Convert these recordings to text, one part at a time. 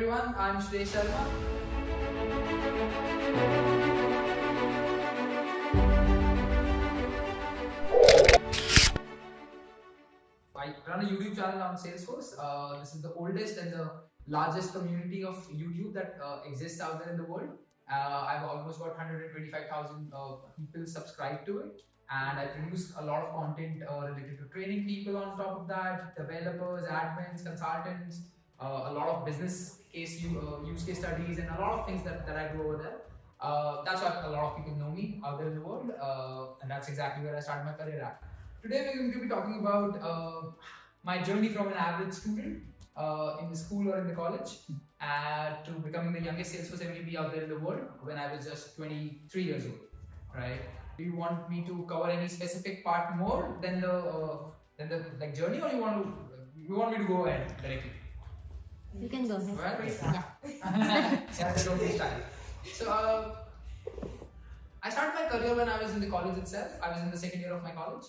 everyone, I'm Shrey Sharma. I run a YouTube channel on Salesforce. This is the oldest and the largest community of YouTube that exists out there in the world. I've almost got 125,000 people subscribed to it, and I produce a lot of content related to training people on top of that, developers, admins, consultants, a lot of business use case studies, and a lot of things that I do over there. That's why a lot of people know me out there in the world, and that's exactly where I started my career at. Today we're going to be talking about my journey from an average student in the school or in the college to becoming the youngest Salesforce MVP out there in the world when I was just 23 years old, right? Do you want me to cover any specific part more than the journey, or you want me to go ahead directly? You can go ahead. So I started my career when I was in the college itself. I was in the second year of my college.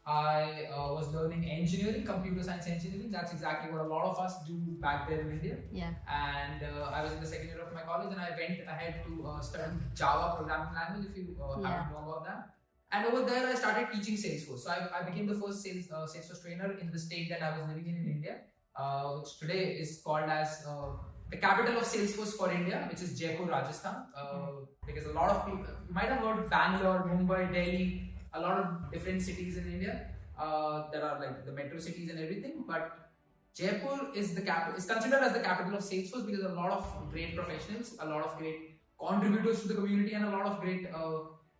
I was learning engineering, computer science engineering. That's exactly what a lot of us do back there in India. Yeah. And I was in the second year of my college, and I went ahead to study Java programming language, if you haven't know about that. And over there, I started teaching Salesforce. So I became the first Salesforce trainer in the state that I was living in India, which today is called as the capital of Salesforce for India, which is Jaipur, Rajasthan. Because a lot of people, you might have heard Bangalore, Mumbai, Delhi, a lot of different cities in India that are like the metro cities and everything. But Jaipur is considered as the capital of Salesforce because a lot of great professionals, a lot of great contributors to the community, and a lot of great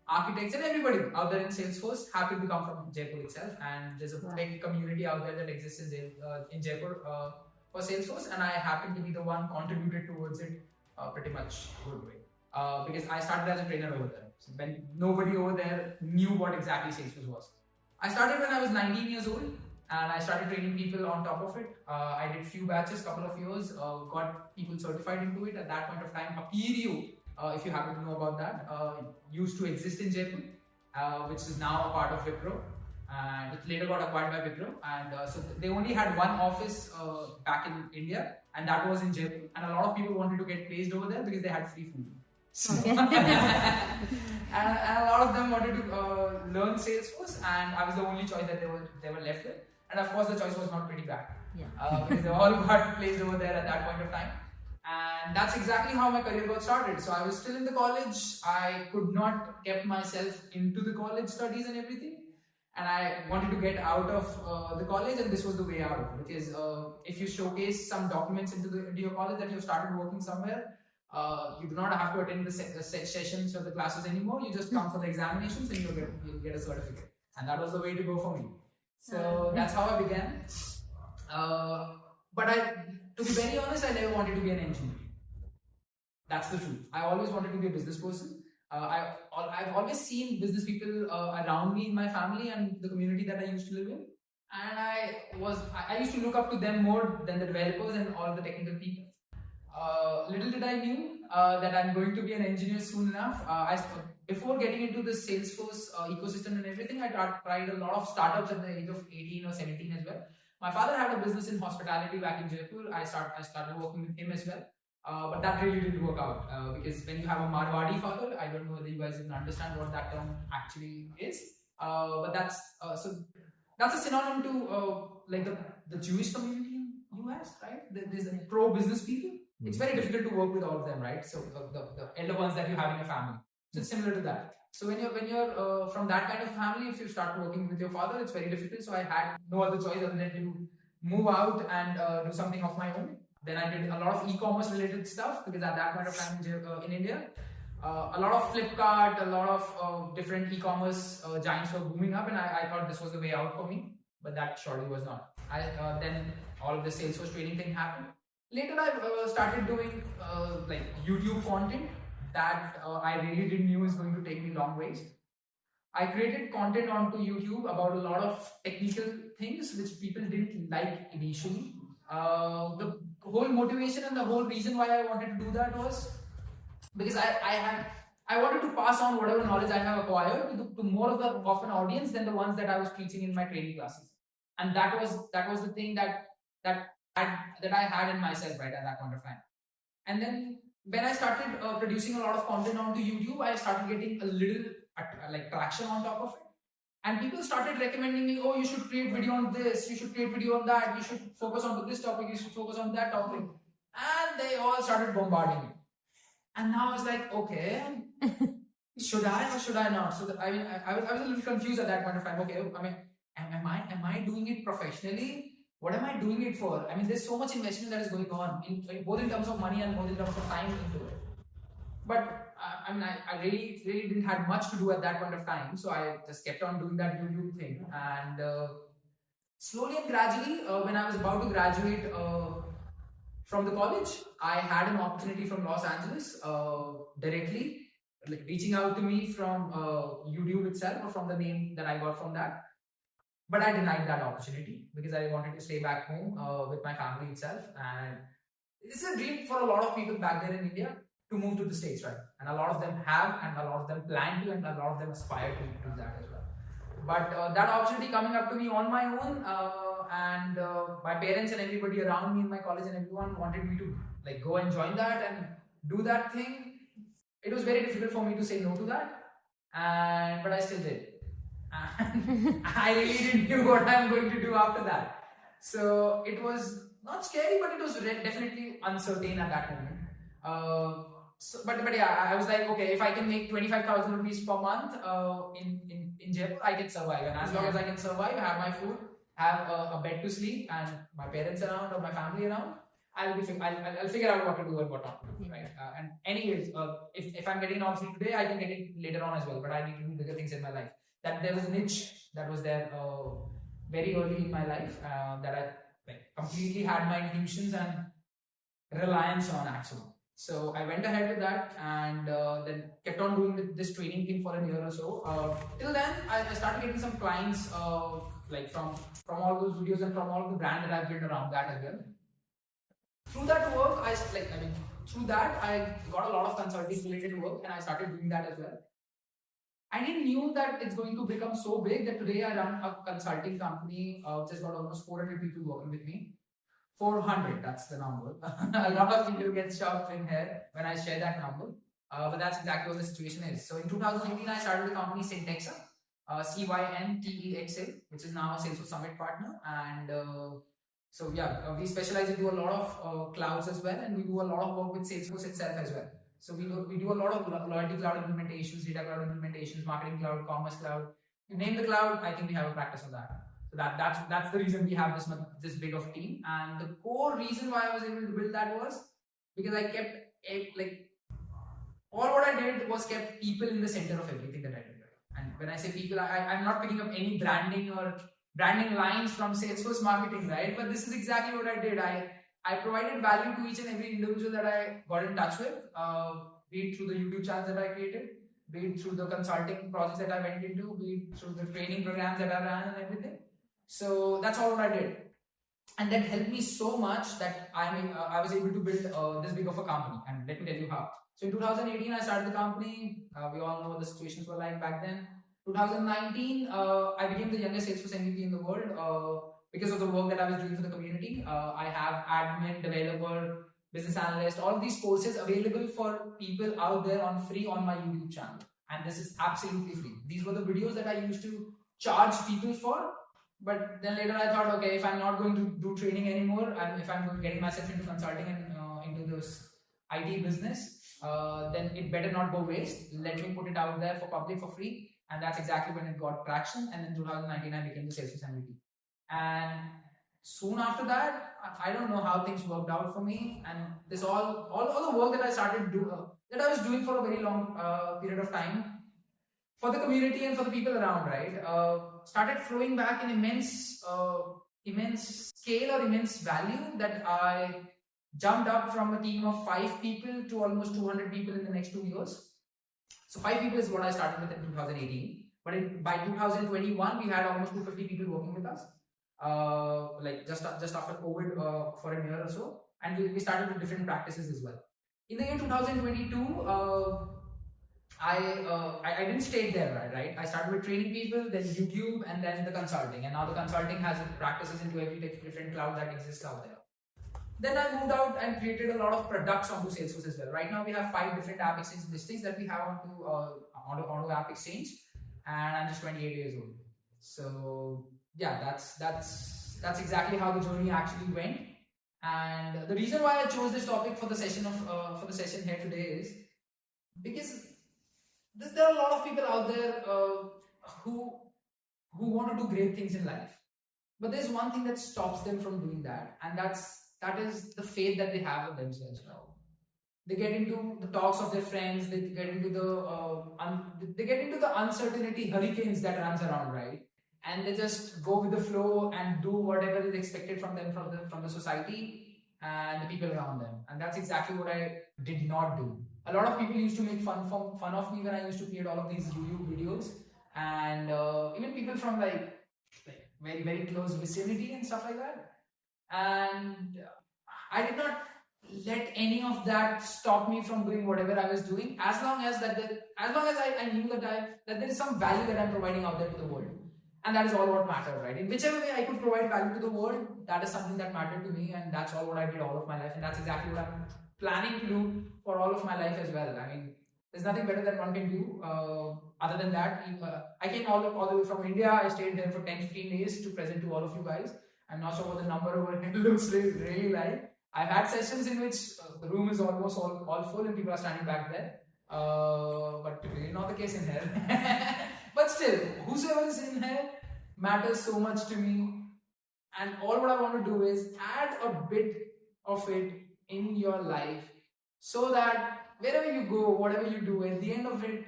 architects and everybody out there in Salesforce happen to come from Jaipur itself. And there's a big community out there that exists in Jaipur for Salesforce, and I happen to be the one contributed towards it pretty much good way. Because I started as a trainer over there. So when nobody over there knew what exactly Salesforce was. I started when I was 19 years old, and I started training people on top of it. I did few batches, couple of years, got people certified into it. At that point of time, a PRO, if you happen to know about that, used to exist in Jaipur, which is now a part of Wipro. And it later got acquired by Wipro, and so they only had one office back in India, and that was in Jaipur. And a lot of people wanted to get placed over there because they had free food. So and a lot of them wanted to learn Salesforce, and I was the only choice that they were left with. And of course, the choice was not pretty bad, because they all got placed over there at that point of time. And that's exactly how my career got started. So I was still in the college. I could not keep myself into the college studies and everything, and I wanted to get out of the college, and this was the way out. Because if you showcase some documents into your college that you've started working somewhere, you do not have to attend the sessions or the classes anymore. You just come for the examinations and you'll get a certificate. And that was the way to go for me. So that's how I began. But to be very honest, I never wanted to be an engineer. That's the truth. I always wanted to be a business person. I've always seen business people around me in my family and the community that I used to live in. And I used to look up to them more than the developers and all the technical people. Little did I knew that I'm going to be an engineer soon enough. Before getting into the Salesforce ecosystem and everything, I tried a lot of startups at the age of 18 or 17 as well. My father had a business in hospitality back in Jaipur. I started working with him as well. But that really didn't work out because when you have a Marwadi father, I don't know whether you guys even understand what that term actually is. But that's a synonym to like the Jewish community in US, right? There's pro-business people. It's very difficult to work with all of them, right? So the elder ones that you have in your family. So it's similar to that. So when you're from that kind of family, if you start working with your father, it's very difficult. So I had no other choice other than to move out and do something of my own. Then I did a lot of e-commerce related stuff because at that point of time in India, a lot of Flipkart, a lot of different e-commerce giants were booming up, and I thought this was the way out for me. But that surely was not. Then all of the Salesforce training thing happened. Later, I started doing like YouTube content that I really didn't knew is going to take me long ways. I created content onto YouTube about a lot of technical things which people didn't like initially. The whole motivation and the whole reason why I wanted to do that was because I wanted to pass on whatever knowledge I have acquired to more of an audience than the ones that I was teaching in my training classes. And that was the thing that I had in myself right at that point of time. And then when I started producing a lot of content onto YouTube, I started getting a little like traction on top of it. And people started recommending me, oh, you should create video on this, you should create video on that, you should focus on this topic, you should focus on that topic. And they all started bombarding me. And now I was like, okay, should I or should I not? So I mean, I was a little confused at that point of time. Okay, I mean, am I doing it professionally? What am I doing it for? I mean, there's so much investment that is going on, both in terms of money and both in terms of time into it. But I mean, I really didn't have much to do at that point of time. So I just kept on doing that YouTube thing. And slowly and gradually, when I was about to graduate from the college, I had an opportunity from Los Angeles directly, like reaching out to me from YouTube itself or from the name that I got from that. But I denied that opportunity because I wanted to stay back home with my family itself. And this is a dream for a lot of people back there in India to move to the States, right? And a lot of them have, and a lot of them plan to, and a lot of them aspire to do that as well. But that opportunity coming up to me on my own, and my parents and everybody around me in my college and everyone wanted me to like go and join that and do that thing. It was very difficult for me to say no to that, but I still did. And I really didn't know what I'm going to do after that. So it was not scary, but it was definitely uncertain at that moment. But yeah, I was like, okay, if I can make 25,000 rupees per month in Jaipur, I can survive. And as long as I can survive, have my food, have a bed to sleep, and my parents around or my family around, I'll figure out what to do and what not to do, right? And anyways, if I'm getting an opportunity today, I can get it later on as well. But I need to do bigger things in my life. That there was a niche that was there very early in my life that I like completely had my intuitions and reliance on actually. So I went ahead with that and then kept on doing this training thing for a year or so. Till then, I started getting some clients like from all those videos and from all the brand that I've built around that as well. Through that work, through that I got a lot of consulting related work and I started doing that as well. I didn't knew that it's going to become so big that today I run a consulting company which has got almost 400 people working with me. 400, that's the number. A lot of people get shocked in here when I share that number. But that's exactly what the situation is. So in 2018, I started the company Cyntexa, Cyntexa, which is now a Salesforce Summit partner. And so yeah, we specialize into a lot of clouds as well. And we do a lot of work with Salesforce itself as well. So we do a lot of loyalty cloud implementations, data cloud implementations, marketing cloud, commerce cloud. You name the cloud, I think we have a practice on that. So that's the reason we have this big of team. And the core reason why I was able to build that was because I kept all what I did was kept people in the center of everything that I did. And when I say people, I'm not picking up any branding or branding lines from Salesforce marketing, right? But this is exactly what I did. I provided value to each and every individual that I got in touch with, be it through the YouTube channels that I created, be it through the consulting projects that I went into, be it through the training programs that I ran and everything. So that's all what I did. And that helped me so much that I was able to build this big of a company. And let me tell you how. So in 2018, I started the company. We all know what the situations were like back then. 2019, I became the youngest Salesforce MVP in the world because of the work that I was doing for the community. I have admin, developer, business analyst, all of these courses available for people out there on free on my YouTube channel. And this is absolutely free. These were the videos that I used to charge people for. But then later I thought, okay, if I'm not going to do training anymore, and if I'm getting myself into consulting and into this IT business, then it better not go waste. Let me put it out there for public for free. And that's exactly when it got traction. And in 2019, I became the Salesforce MVP. And soon after that, I don't know how things worked out for me. And this all the work that I started that I was doing for a very long period of time for the community and for the people around, right? Started flowing back in immense scale or immense value that I jumped up from a team of 5 people to almost 200 people in the next 2 years. So 5 people is what I started with in 2018. But by 2021, we had almost 250 people working with us. Like just after COVID for a year or so. And we started with different practices as well. In the year 2022, I didn't stay there, right? I started with training people, then YouTube, and then the consulting. And now the consulting has practices into every different cloud that exists out there. Then I moved out and created a lot of products onto Salesforce as well. Right now we have 5 different App Exchange listings that we have onto App Exchange, and I'm just 28 years old. So yeah, that's exactly how the journey actually went. And the reason why I chose this topic for the session here today is because there are a lot of people out there who want to do great things in life, but there's one thing that stops them from doing that, and that is the faith that they have in themselves. They get into the talks of their friends, they get into the uncertainty hurricanes that runs around, right? And they just go with the flow and do whatever is expected from them from the society and the people around them. And that's exactly what I did not do. A lot of people used to make fun of me when I used to create all of these YouTube videos, and even people from like very very close vicinity and stuff like that. And I did not let any of that stop me from doing whatever I was doing, as long as I knew that there is some value that I'm providing out there to the world, and that is all what mattered, right? In whichever way I could provide value to the world, that is something that mattered to me, and that's all what I did all of my life, and that's exactly what I'm planning to do for all of my life as well. I mean, there's nothing better that one can do. Other than that, I came all the way from India. I stayed there for 10-15 days to present to all of you guys. I'm not sure what the number over here looks really like. I've had sessions in which the room is almost all full and people are standing back there. But really not the case in here. But still, whosoever is in here matters so much to me. And all what I want to do is add a bit of it in your life, so that wherever you go, whatever you do, at the end of it,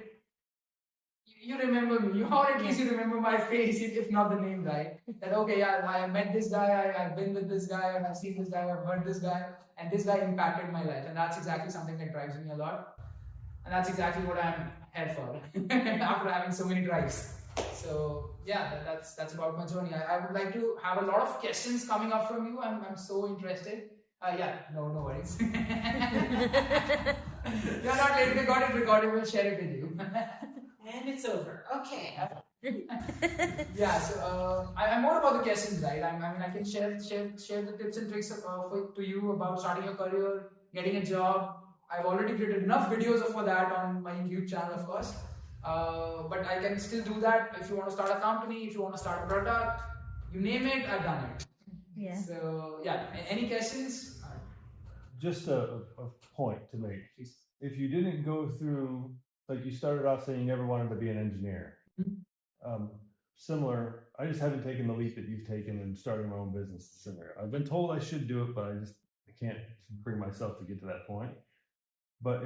you remember me, or at least you remember my face, if not the name, right? That okay, yeah, I met this guy, I've been with this guy, I've seen this guy, I've heard this guy, and this guy impacted my life, and that's exactly something that drives me a lot, and that's exactly what I'm here for after having so many drives. So yeah, that's about my journey. I would like to have a lot of questions coming up from you. I'm so interested. Yeah, no worries. You're not late. We got it recorded. We'll share it with you. And it's over. Okay. Yeah. So I'm more about the questions, right? I mean, I can share the tips and tricks to you about starting your career, getting a job. I've already created enough videos for that on my YouTube channel, of course. But I can still do that. If you want to start a company, if you want to start a product, you name it, I've done it. Yeah. So yeah, any questions? Just a point to make. If you didn't go through, like you started off saying you never wanted to be an engineer. Similar, I just haven't taken the leap that you've taken in starting my own business. Similar. I've been told I should do it, but I can't bring myself to get to that point. But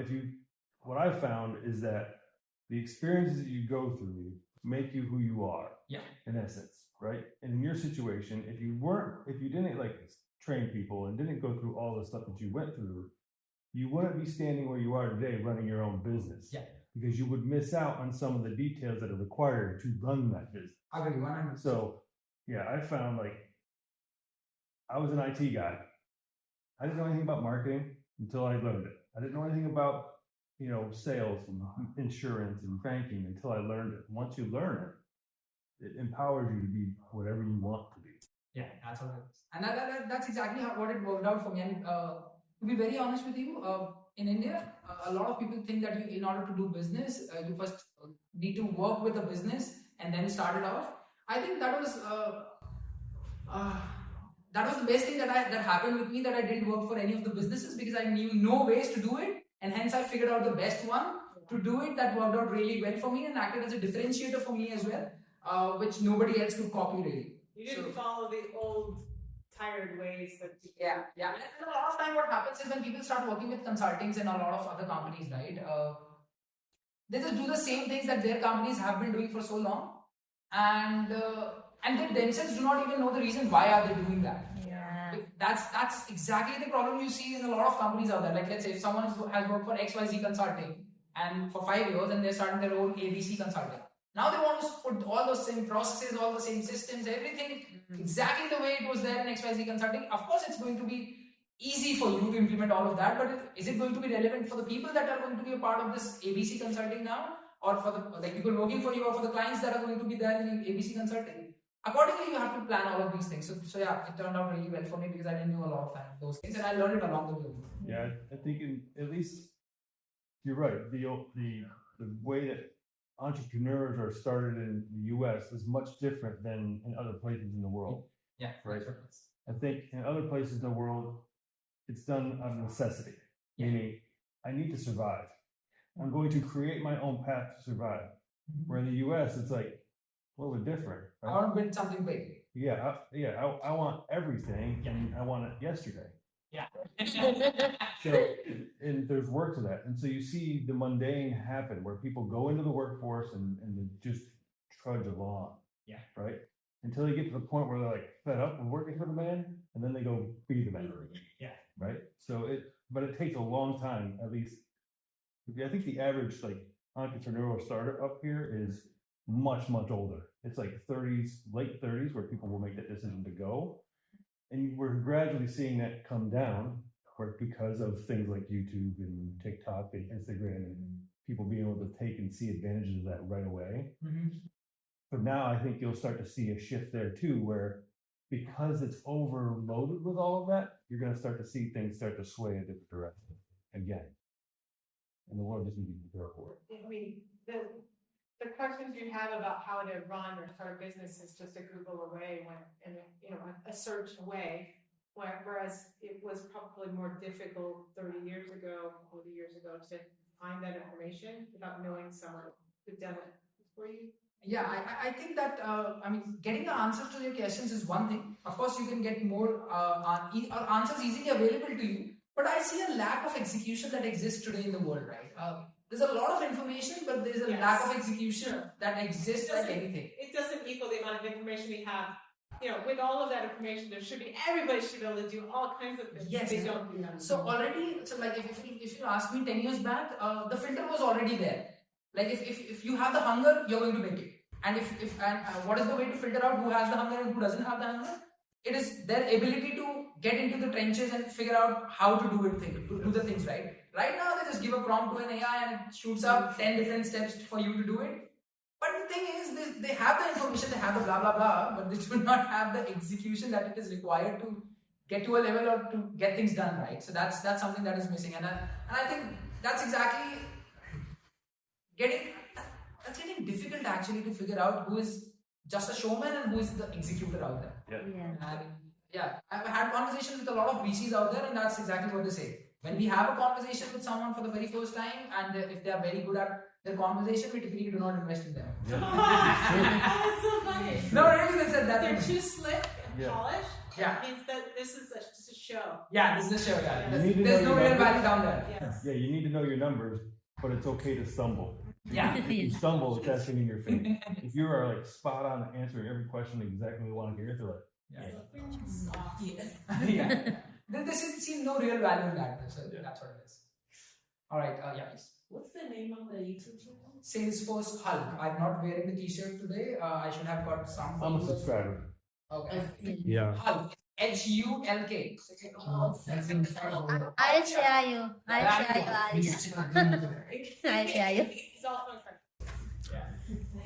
what I've found is that the experiences that you go through make you who you are. Yeah. In essence, right? And in your situation, if you didn't like train people and didn't go through all the stuff that you went through, you wouldn't be standing where you are today running your own business. Yeah. Because you would miss out on some of the details that are required to run that business. I agree, 100%. So yeah, I found like I was an IT guy. I didn't know anything about marketing until I learned it. I didn't know anything about sales and insurance and banking until I learned it. Once you learn it, it empowers you to be whatever you want to be. Yeah, that's what it is. And that's exactly what it worked out for me. And to be very honest with you, in India, a lot of people think that in order to do business, you first need to work with a business and then start it off. I think that was the best thing that happened with me, that I didn't work for any of the businesses, because I knew no ways to do it, and hence I figured out the best one to do it that worked out really well for me and acted as a differentiator for me as well, which nobody else could copy really. You didn't follow the old tired ways that people... Yeah. And a lot of time what happens is when people start working with consultings and a lot of other companies, right? They just do the same things that their companies have been doing for so long, and they themselves do not even know the reason why are they doing that. Yeah. That's exactly the problem you see in a lot of companies out there. Like, let's say if someone has worked for XYZ Consulting and for 5 years, and they're starting their own ABC Consulting. Now they want to put all those same processes, all the same systems, everything exactly the way it was there in XYZ Consulting. Of course, it's going to be easy for you to implement all of that, but is it going to be relevant for the people that are going to be a part of this ABC Consulting now, or for the people working for you, or for the clients that are going to be there in ABC Consulting? accordingly, you have to plan all of these things. So yeah, it turned out really well for me because I didn't know a lot of those things, and I learned it along the way. Yeah, I think at least you're right. The way that entrepreneurs are started in the U.S. is much different than in other places in the world. Yeah, Right. I think in other places in the world, it's done out of necessity, meaning I need to survive. I'm going to create my own path to survive. Where in the U.S., it's like a little bit different. I want to build something big. Yeah, I want everything, and I want it yesterday. Yeah. So, and there's work to that, and so you see the mundane happen where people go into the workforce and they just trudge along. Yeah. Right. Until they get to the point where they're like fed up with working for the man, and then they go be the man. Yeah. Right. So but it takes a long time, at least. I think the average entrepreneurial startup up here is much older. It's like 30s, late 30s, where people will make that decision to go. And we're gradually seeing that come down because of things like YouTube and TikTok and Instagram and people being able to take and see advantages of that right away. But now I think you'll start to see a shift there too, where because it's overloaded with all of that, you're going to start to see things start to sway in a different direction again. And the world just needs to be prepared for it. I mean, the questions you have about how to run or start a business is just a Google away a search away. Whereas it was probably more difficult 30 years ago, 40 years ago to find that information without knowing someone who done it for you. Yeah, I think that, getting the answers to your questions is one thing. Of course, you can get more answers easily available to you. But I see a lack of execution that exists today in the world, right? There's a lot of information, but there's a lack of execution that exists like anything. It doesn't equal the amount of information we have. With all of that information, everybody should be able to do all kinds of things. Yes. They don't do that. So already, if you ask me 10 years back, the filter was already there. Like if you have the hunger, you're going to make it. And what is the way to filter out who has the hunger and who doesn't have the hunger? It is their ability to get into the trenches and figure out how to do the things right. Right now, they just give a prompt to an AI and it shoots up 10 different steps for you to do it. But the thing is, they have the information, they have the blah blah blah, but they do not have the execution that it is required to get to a level or to get things done right. So that's something that is missing, and I think that's exactly getting difficult actually to figure out who is just a showman and who is the executor out there. I've had conversations with a lot of VCs out there, and that's exactly what they say. When we have a conversation with someone for the very first time, and if they are very good at their conversation, we typically do not invest in them. That's so funny. No, really, they said that. They're too slick and polished. Yeah. It means that this is just a show. Yeah, this is a show. Yeah. There's no real value down there. Yes. Yeah, you need to know your numbers, but it's okay to stumble. Yeah. If you stumble, it's asking in your face. If you are spot on answering every question exactly we want to hear, they're like, Yeah. There seems no real value in that. So that's what it is. All right. Please. What's the name of the YouTube channel? Salesforce Hulk. I'm not wearing the t-shirt today. I should have got some. I'm a subscriber. Okay. Yeah. Hulk. HULK. I'll share you. I'll share you. It's all fun.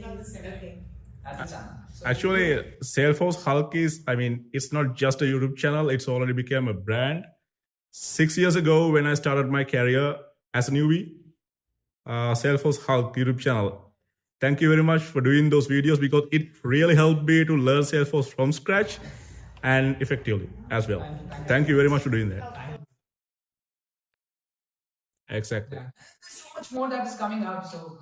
Not the same thing. That's the channel. So Actually, Salesforce Hulk it's not just a YouTube channel, it's already become a brand. 6 years ago, when I started my career as a newbie, Salesforce Hulk YouTube channel. Thank you very much for doing those videos because it really helped me to learn Salesforce from scratch and effectively as well. Thank you very much for doing that. Exactly. There's so much more that is coming up. So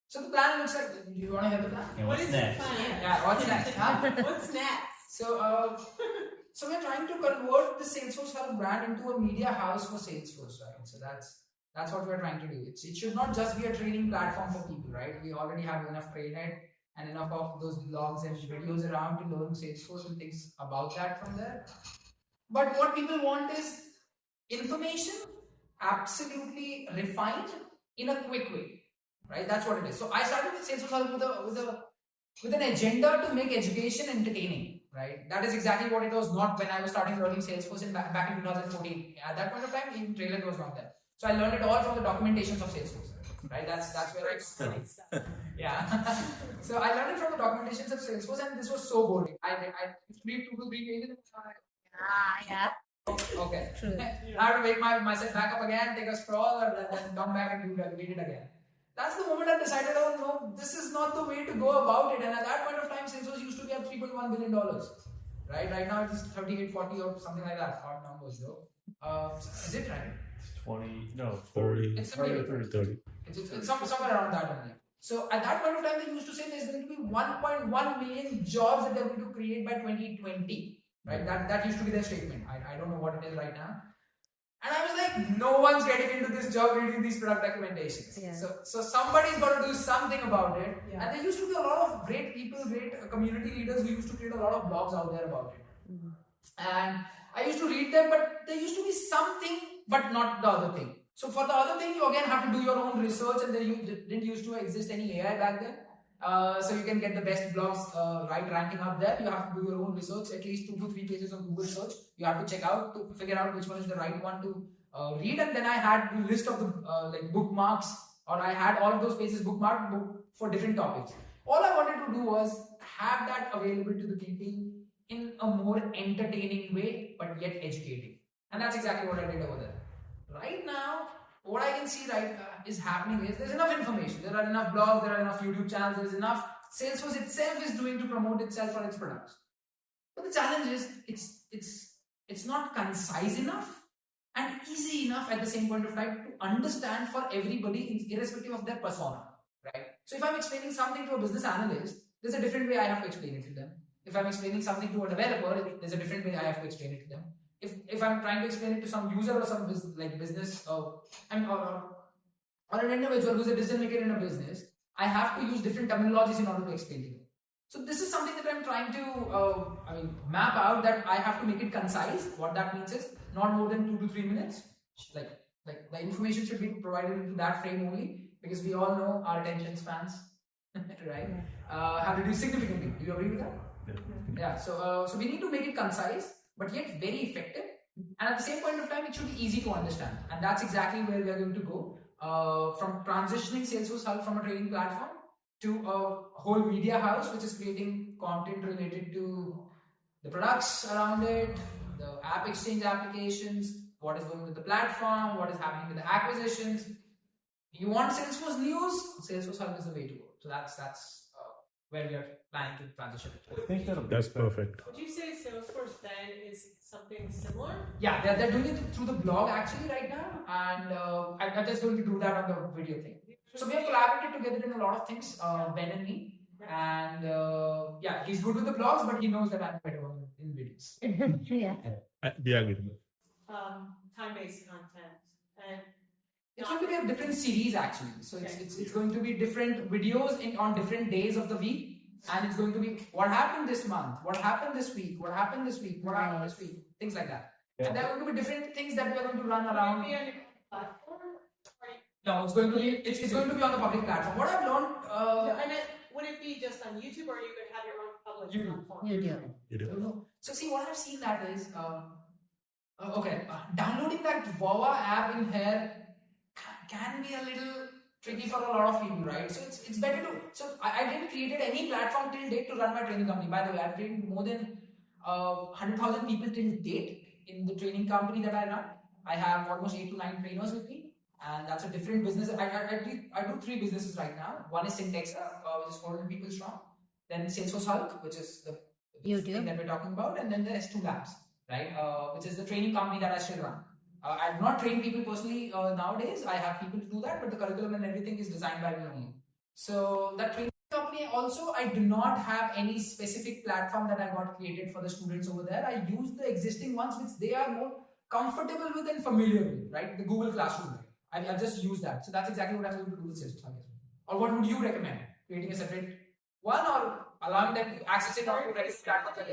so the plan looks like. Do you want to hear the plan? Yeah, what's next? Yeah. What's next? Huh? What's next? So we're trying to convert the Salesforce Hulk brand into a media house for Salesforce, right? So that's what we're trying to do. It should not just be a training platform for people, right? We already have enough Trailhead and enough of those blogs and videos around to learn Salesforce and things about that from there. But what people want is information absolutely refined in a quick way, right? That's what it is. So I started with Salesforce Hulk with an agenda to make education entertaining, right? That is exactly what it was not when I was starting learning Salesforce back in 2014. At that point of time, even Trailhead was not there. So I learned it all from the documentations of Salesforce. right? That's where I Silly stuff. yeah. So I learned it from the documentations of Salesforce, and this was so boring. I used to read 2 to 3 pages. Yeah. Okay. True. I have to make myself back up again, take a scroll, and then come back and read it again. That's the moment I decided, oh no, this is not the way to go about it. And at that point of time, Salesforce used to be at $3.1 billion. Right now it's 38, 40 or something like that. Odd numbers though. Is it right? 20, no, 40, 30. It's 30. It's somewhere around that only. So at that point of time, they used to say there's going to be 1.1 million jobs that they're going to create by 2020. Right? That used to be their statement. I don't know what it is right now. And I was like, no one's getting into this job reading these product documentations. Yeah. So somebody's got to do something about it. Yeah. And there used to be a lot of great people, great community leaders who used to create a lot of blogs out there about it. Mhm. And I used to read them, but there used to be something, but not the other thing. So for the other thing, you again have to do your own research, and there didn't used to exist any AI back then. So you can get the best blogs right ranking up there. You have to do your own research, at least 2 to 3 pages of Google search. You have to check out to figure out which one is the right one to read. And then I had the list of the like bookmarks, or I had all of those pages bookmarked for different topics. All I wanted to do was have that available to the people in a more entertaining way, but yet educating. And that's exactly what I did over there. Right now, what I can see is happening is there's enough information. There are enough blogs, there are enough YouTube channels, there's enough Salesforce itself is doing to promote itself or its products. But the challenge is it's not concise enough and easy enough at the same point of time to understand for everybody, irrespective of their persona. Right? So if I'm explaining something to a business analyst, there's a different way I have to explain it to them. If I'm explaining something to a developer, there's a different way I have to explain it to them. If I'm trying to explain it to some user or some business or an individual who's a decision maker in a business, I have to use different terminologies in order to explain to them. So this is something that I'm trying to map out, that I have to make it concise. What that means is not more than 2 to 3 minutes. Like the information should be provided into that frame only, because we all know our attention spans, right? Have reduced significantly. Do you agree with that? Yeah. So we need to make it concise, but yet very effective. And at the same point of time, it should be easy to understand. And that's exactly where we are going to go. From transitioning Salesforce Hulk from a training platform to a whole media house, which is creating content related to the products around it, the app exchange applications, what is going with the platform, what is happening with the acquisitions. You want Salesforce news? Salesforce Hulk is the way to go. So that's where we are planning to transition. I think That's perfect. Would you say Salesforce then is something similar? Yeah, they're doing it through the blog actually right now, and I'm just going to do that on the video thing. So we have collaborated together in a lot of things, Ben and me, and yeah, he's good with the blogs, but he knows that I'm better in videos. Yeah. We agree. Time-based content. And It's going to be a different series actually. So it's going to be different videos on different days of the week. And it's going to be what happened this month, what happened this week, what happened this week, what happened this week, things like that. Yeah. And there are going to be different things that we are going to run will around. it be on your platform? No, it's going to be going to be on the public platform. What I've learned, I meant, would it be just on YouTube, or you could have your own public YouTube. platform? YouTube. You do. so see what I've seen that is downloading that Wawa app in here can be a little tricky for a lot of people, right? So it's better to. So I didn't created any platform till date to run my training company. By the way, I've trained more than 100,000 people till date in the training company that I run. I have almost 8 to 9 trainers with me, and that's a different business. I do 3 businesses right now. One is Cyntexa, which is 400 people strong. Then Salesforce Hulk, which is the thing that we're talking about, and then the S2 Labs, right? Which is the training company that I still run. I do not train people personally nowadays. I have people to do that, but the curriculum and everything is designed by me only. So that training company also, I do not have any specific platform that I got created for the students over there. I use the existing ones which they are more comfortable with and familiar with, right? The Google Classroom. I've just used that. So that's exactly what I'm going to do with Salesforce. Or what would you recommend? Creating a separate one, or allowing them to access it on various platforms?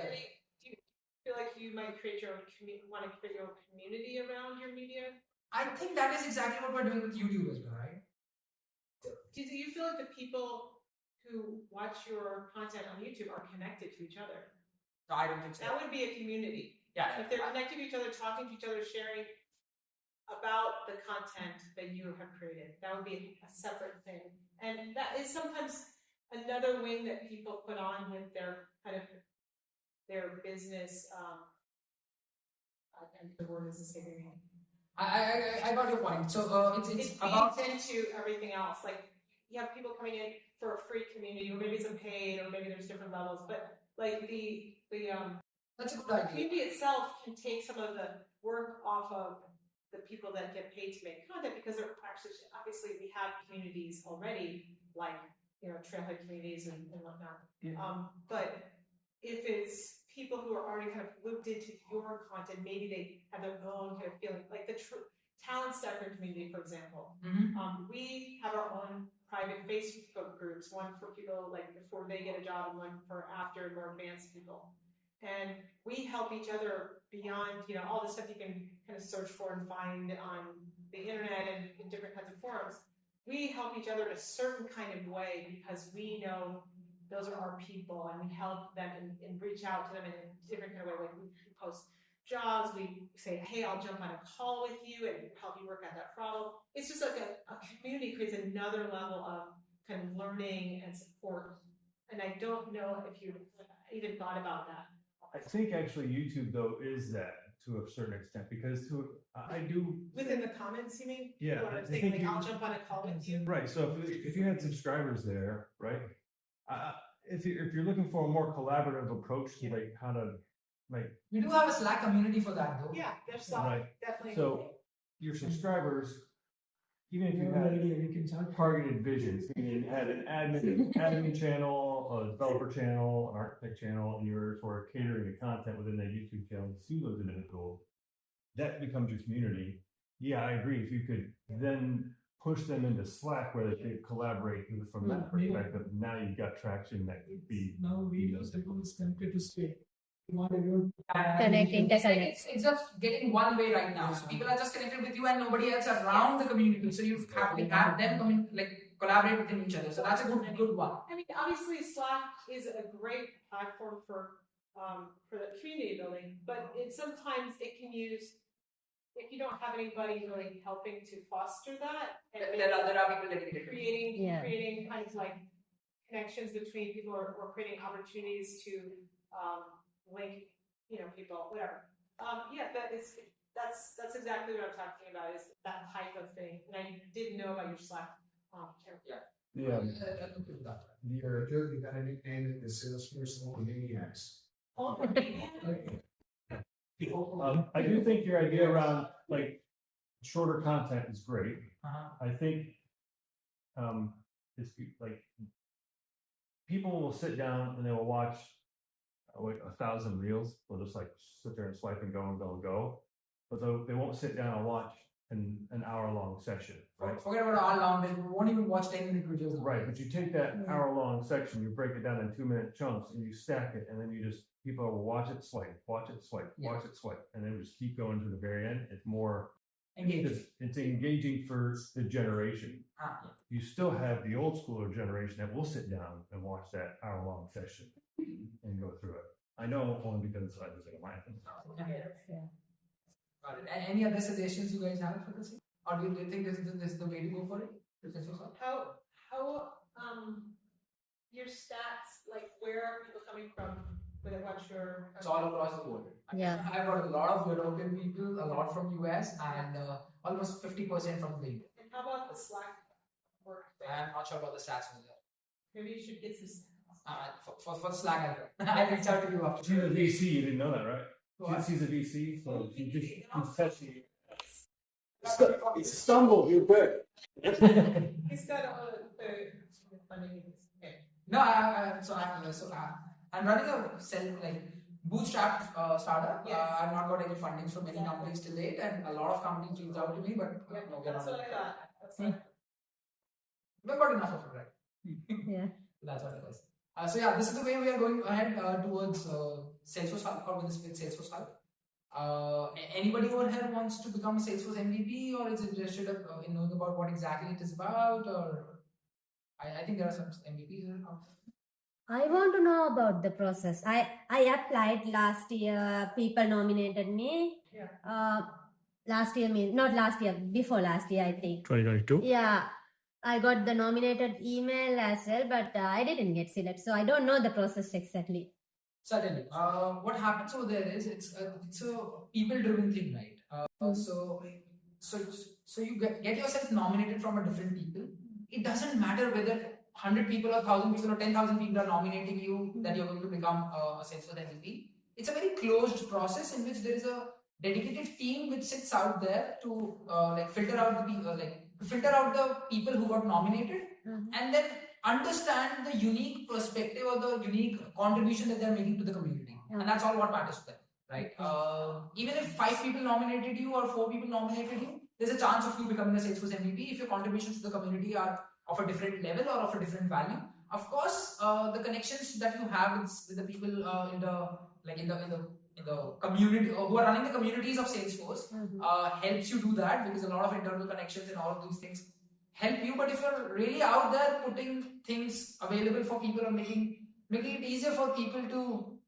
Feel like you might create your own want to create your own community around your media? I think that is exactly what we're doing with YouTube as well, right? Do you feel like the people who watch your content on YouTube are connected to each other? No, I don't think so. That would be a community. Yeah. If they're connected to each other, talking to each other, sharing about the content that you have created. That would be a separate thing. And that is sometimes another wing that people put on with their kind of their business. The word is escaping me. I got your point. So It it's feeds about into everything else. Like you have people coming in for a free community, or maybe it's a paid, or maybe there's different levels. But like the that's a good idea. community itself can take some of the work off of the people that get paid to make content, because they're actually, obviously we have communities already, like, trailhead communities and whatnot. But if it's people who are already kind of looped into your content, maybe they have their own kind of feeling, like the talent stacker community, for example. We have our own private Facebook groups, one for people like before they get a job and one for after, more advanced people. And we help each other beyond, all the stuff you can kind of search for and find on the internet and in different kinds of forums. We help each other in a certain kind of way because we know those are our people, and we help them and reach out to them in a different kind of way. Like we post jobs, we say, hey, I'll jump on a call with you and help you work out that problem. It's just like a community creates another level of kind of learning and support. And I don't know if you even thought about that. I think actually YouTube though is that to a certain extent, because I do Within the comments, you mean? Yeah, People are I saying, think like, you- I'll jump on a call with you. right. So if you had subscribers there, right? If you're looking for a more collaborative approach to like how to like We do have a Slack community for that though. Yeah, there's some, Right. definitely. So your subscribers, even if you had targeted visions, you had an admin channel, a developer channel, an architect channel, and you're sort of catering the content within that YouTube channel to see those individuals, that becomes your community. Yeah, I agree. If you could then push them into Slack where they could collaborate from that perspective, now you've got traction that could be. Now we know everyone is tempted to stay. We want everyone Connect, interconnect. It's just getting one way right now. So people are just connected with you and nobody else around the community. So you have to have them come in, like collaborate within each other. So that's a good one. I mean, obviously Slack is a great platform for the community building, but sometimes it can use, if you don't have anybody really helping to foster that, and There are people dedicated. creating kind of like connections between people, or creating opportunities to link, people, whatever. That's exactly what I'm talking about, is that type of thing. And I didn't know about your Slack channel. Yeah. Joe, you got a nickname in the Salesforce Hulk Maniacs. Oh, I do think your idea around like shorter content is great. I think it's like people will sit down and they will watch like 1,000 reels. They'll just like sit there and swipe and go and go and go, but they won't sit down and watch an hour-long session, right? Forget about how long, they won't even watch 10-minute videos. Right, but you take that hour-long section, you break it down in 2-minute chunks, and you stack it, and then people will watch it, swipe, watch it, swipe, watch it, swipe, and then just keep going to the very end. It's more Engage. It's engaging for the generation. You still have the old schooler generation that will sit down and watch that hour-long session and go through it. I know only because I was in my Got it. Any other suggestions you guys have for this? Or do you think this is the way to go for it? How your stats, like where are people coming from? What's your? It's all across the world. Yeah. I've got a lot of European people, a lot from US, and almost 50% from the India. And how about the Slack work thing? I'm not sure about the stats from there. Maybe you should get some stats. For Slack, I'll reach out to you after. She's a VC, you didn't know that, right? What? She's a VC, so she's testing. Stumble, you're good. He's got all the funding. Okay. No, I'm running a bootstrap startup. Yeah. I've not got any fundings from any companies till date, and a lot of companies reached out to me, but no, we're That's not. what I thought. That's what I thought. We've got enough of it, right? Yeah. That's what it is. So yeah, this is the way we are going ahead towards Salesforce Hulk, or with Salesforce Hulk. Anybody over here wants to become a Salesforce MVP, or is interested in knowing about what exactly it is about? Or I think there are some MVPs out there. I want to know about the process. I applied last year. People nominated me. Yeah. last year, not last year, before last year, I think. 2022. Yeah, I got the nominated email as well, but I didn't get selected, so I don't know the process exactly. Certainly. What happens over there is it's a people-driven thing, right? So you get yourself nominated from a different people. It doesn't matter whether 100 people or 1,000 people or 10,000 people are nominating you that you're going to become a Salesforce MVP. It's a very closed process in which there is a dedicated team which sits out there to filter out the people who got nominated and then understand the unique perspective or the unique contribution that they're making to the community. And that's all what matters to them, right? Even if 5 people nominated you or 4 people nominated you, there's a chance of you becoming a Salesforce MVP if your contributions to the community are of a different level or of a different value. Of course, the connections that you have with the people in the community who are running the communities of Salesforce helps you do that, because a lot of internal connections and all of these things help you. But if you're really out there putting things available for people or making it easier for people to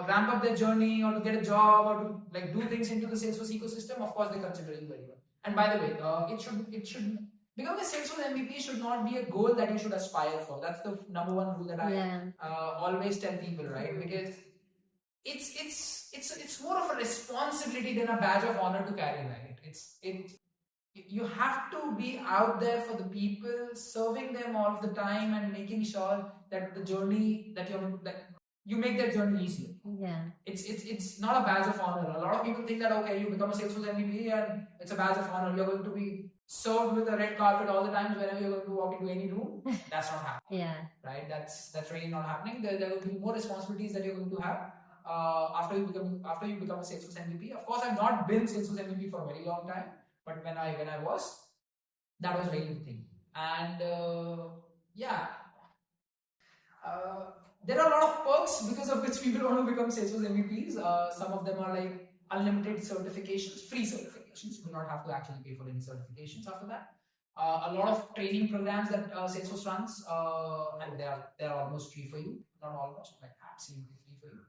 ramp up their journey or to get a job or to do things into the Salesforce ecosystem, of course they consider you very well. And by the way, it should becoming a Salesforce MVP should not be a goal that you should aspire for. That's the number one rule that I always tell people, right? Because it's more of a responsibility than a badge of honor to carry, right? You have to be out there for the people, serving them all of the time and making sure that the journey that you make their journey easier. Yeah. It's not a badge of honor. A lot of people think that, okay, you become a Salesforce MVP and it's a badge of honor. You're going to be served with a red carpet all the time whenever you're going to walk into any room. That's not happening. Yeah. Right? That's really not happening. There will be more responsibilities that you're going to have after you become a Salesforce MVP. Of course, I've not been Salesforce MVP for a very long time, but when I was, that was really the thing. And there are a lot of perks because of which people want to become Salesforce MVPs. Some of them are like unlimited certifications, free certifications. You do not have to actually pay for any certifications after that. A lot of training programs that Salesforce runs, and they're almost free for you. Not almost, like absolutely free for you.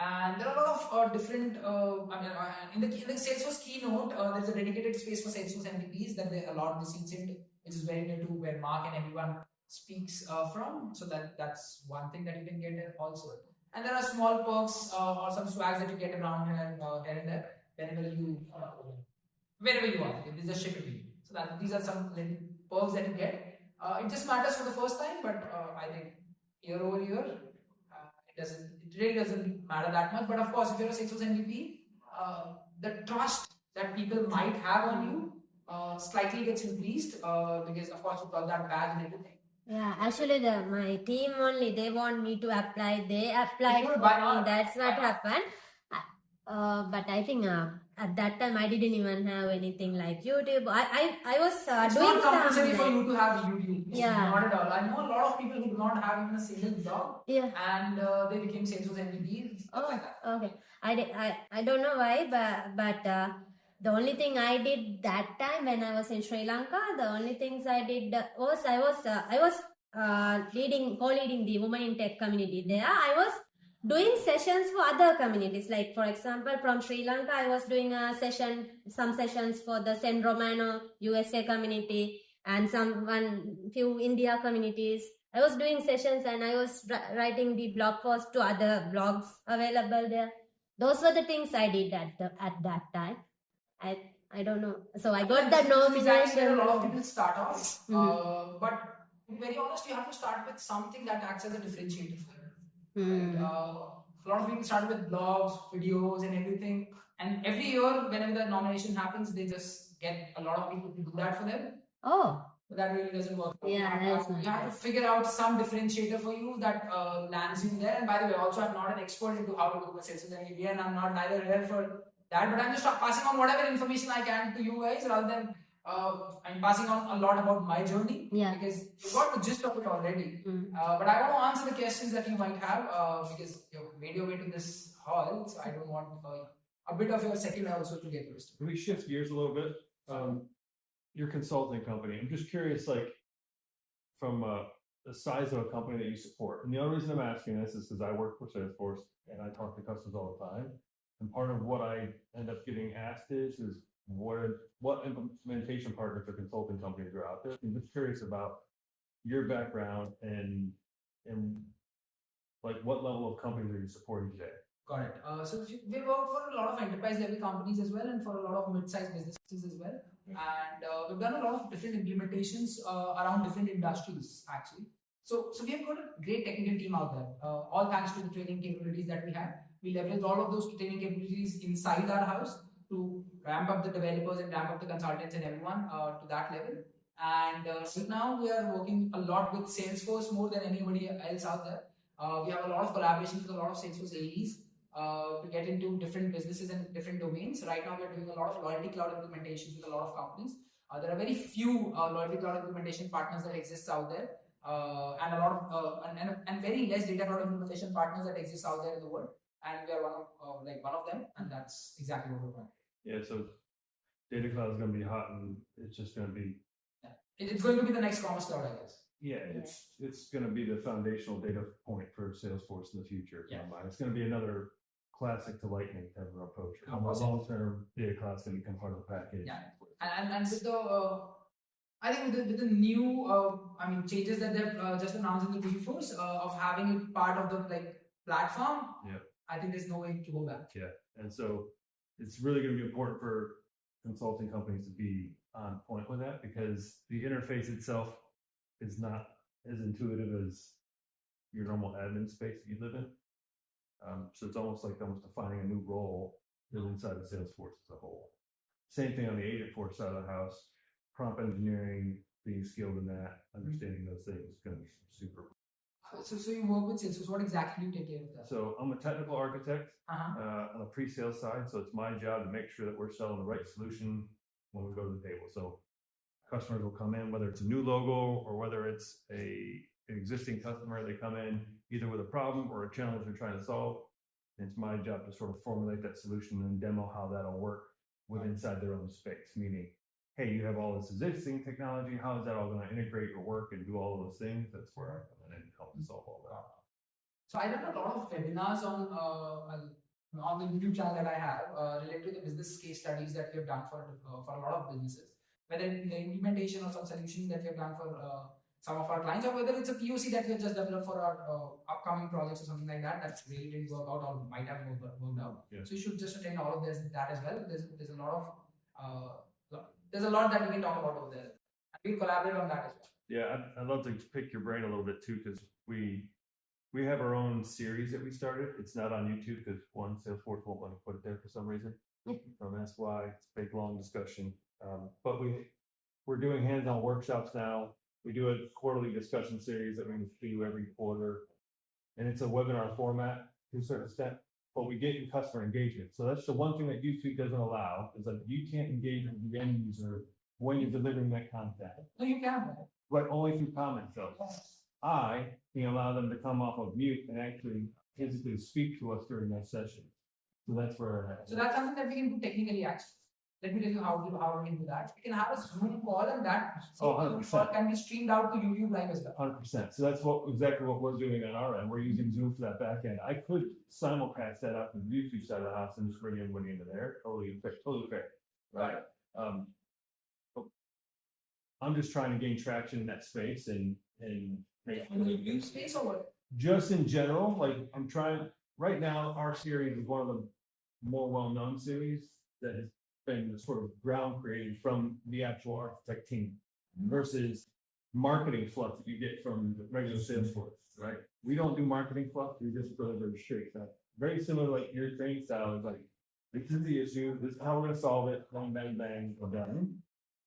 And there are a lot of different. In the Salesforce keynote, there's a dedicated space for Salesforce MVPs that they allowed the seats in, which is very near to where Mark and everyone speaks from. So that's one thing that you can get also. And there are small perks or some swags that you get around here and there wherever you are. They just ship it to you. So these are some little perks that you get. It just matters for the first time, but I think year over year, it really doesn't matter that much. But of course, if you're a Salesforce MVP, the trust that people might have on you slightly gets increased because of course you've got that badge and everything. Yeah, actually, my team only, they want me to apply. They applied for Why me. not? That's what happened. But I think at that time I didn't even have anything like YouTube. I was It's doing not compulsory for something. you to have YouTube. It's Yeah. not at all. I know a lot of people who do not have even a single job, Yeah. and they became Salesforce MVPs. Stuff Oh, like that. okay. I don't know why, but the only thing I did that time when I was in Sri Lanka, the only things I did was I was co-leading the women in tech community there. I was doing sessions for other communities. Like for example, from Sri Lanka, I was doing some sessions for the San Romano USA community and few India communities. I was doing sessions and I was writing the blog posts to other blogs available there. Those were the things I did at that time. I don't know. So I got the This is exactly where nomination. a lot of people start off. Mhm. But to be very honest, you have to start with something that acts as a differentiator for you. Hmm. Right? A lot of people start with blogs, videos, and everything. And every year, whenever the nomination happens, they just get a lot of people to do that for them. Oh. But that really doesn't work. Yeah, that's you have to figure out some differentiator for you that lands you there. And by the way, also I'm not an expert into how to do a Salesforce MVP, and I'm not neither here for that. But I'm just passing on whatever information I can to you guys, rather than I'm passing on a lot about my journey. Yeah. Because you got the gist of it already. Mm. But I want to answer the questions that you might have because you've made your way to this hall, so I don't want a bit of your second also to get used to. Can we shift gears a little bit? Your consulting company. I'm just curious, like, from the size of a company that you support. And the only reason I'm asking this is because I work for Salesforce and I talk to customers all the time. And part of what I end up getting asked is what implementation partners or consulting companies are out there. I'm just curious about your background and like what level of companies are you supporting today? Got it. So we work for a lot of enterprise level companies as well, and for a lot of mid-sized businesses as well. And we've done a lot of different implementations around different industries actually. So we have got a great technical team out there. All thanks to the training capabilities that we have. We leverage all of those training capabilities inside our house to ramp up the developers and ramp up the consultants and everyone to that level. And right now we are working a lot with Salesforce more than anybody else out there. We have a lot of collaborations with a lot of Salesforce AEs to get into different businesses and different domains. Right now, we're doing a lot of loyalty cloud implementations with a lot of companies. There are very few loyalty cloud implementation partners that exist out there, and a lot of and very less data cloud implementation partners that exist out there in the world. And we are one of them, and that's exactly what we're doing. Yeah, so data cloud is going to be hot, and it's just going to be. Yeah. It's going to be the next commerce cloud, I guess. Yeah, it's going to be the foundational data point for Salesforce in the future. Yeah. It's going to be another classic to lightning type of approach. Awesome. Long-term data cloud's going to become part of the package. Yeah, and with the I think with the new changes that they've just announced in the Dreamforce of having it part of the platform. Yeah. I think there's no way to go back. Yeah, and so it's really going to be important for consulting companies to be on point with that because the interface itself is not as intuitive as your normal admin space that you live in. So it's almost defining a new role inside of Salesforce as a whole. Same thing on the Agentforce side of the house. Prompt engineering, being skilled in that, understanding those things is going to be super. So you work with Salesforce. What exactly do you take care of that? So I'm a technical architect Uh-huh. on the pre-sales side. So it's my job to make sure that we're selling the right solution when we go to the table. So customers will come in, whether it's a new logo or whether it's an existing customer, they come in either with a problem or a challenge they're trying to solve. And it's my job to sort of formulate that solution and demo how that'll work inside their own space. Meaning, hey, you have all this existing technology. How is that all going to integrate or work and do all of those things? That's where I come in and help to solve all that. So I done a lot of webinars on the YouTube channel that I have related to the business case studies that we have done for a lot of businesses, whether in the implementation of some solution that we have done for some of our clients, or whether it's a POC that we have just developed for our upcoming projects or something like that that really didn't work out or might have worked out. Yeah. So you should just attend all of that as well. There's a lot of there's a lot that we can talk about over there. And we'll collaborate on that as well. Yeah, I'd love to pick your brain a little bit too, because we have our own series that we started. It's not on YouTube because Salesforce won't let me put it there for some reason. That's why it's a big long discussion. But we're doing hands-on workshops now. We do a quarterly discussion series that we do every quarter, and it's a webinar format to a certain extent. But we get in customer engagement. So that's the one thing that YouTube doesn't allow is that you can't engage with the end user when you're delivering that content. No, you can. But only through comments though. I can allow them to come off of mute and actually physically speak to us during that session. So that's where. So that's something that we can do technically actually. Let me tell you how we can do that. We can have a Zoom call and that Zoom call can be streamed out to YouTube live as well. 100%. So that's exactly what we're doing on our end. We're using Zoom for that back end. I could simulcast that out to the YouTube side of the house and just bring everybody into there. Totally fair. Right. I'm just trying to gain traction in that space and make. In the YouTube space or what? Just in general, I'm trying. Right now, our series is one of the more well-known series that has been sort of ground created from the actual architect team versus marketing fluff that you get from the regular Salesforce, right? We don't do marketing fluff. We just deliver straight stuff. Very similar, your training style is this is the issue. This is how we're going to solve it. Bang, bang, bang, we're done.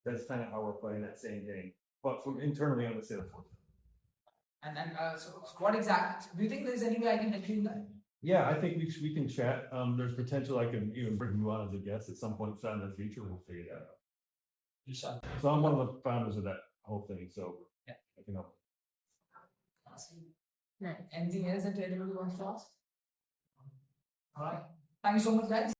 That's kind of how we're playing that same game, but from internally on the Salesforce. And so what exactly? Do you think there's any way I can help you in that? Yeah, I think we can chat. There's potential I can even bring you on as a guest at some point in the future. We'll figure that out. So I'm one of the founders of that whole thing, so yeah. I can help. Nice. Anything else that anybody wants to ask? All right. Thank you so much, guys.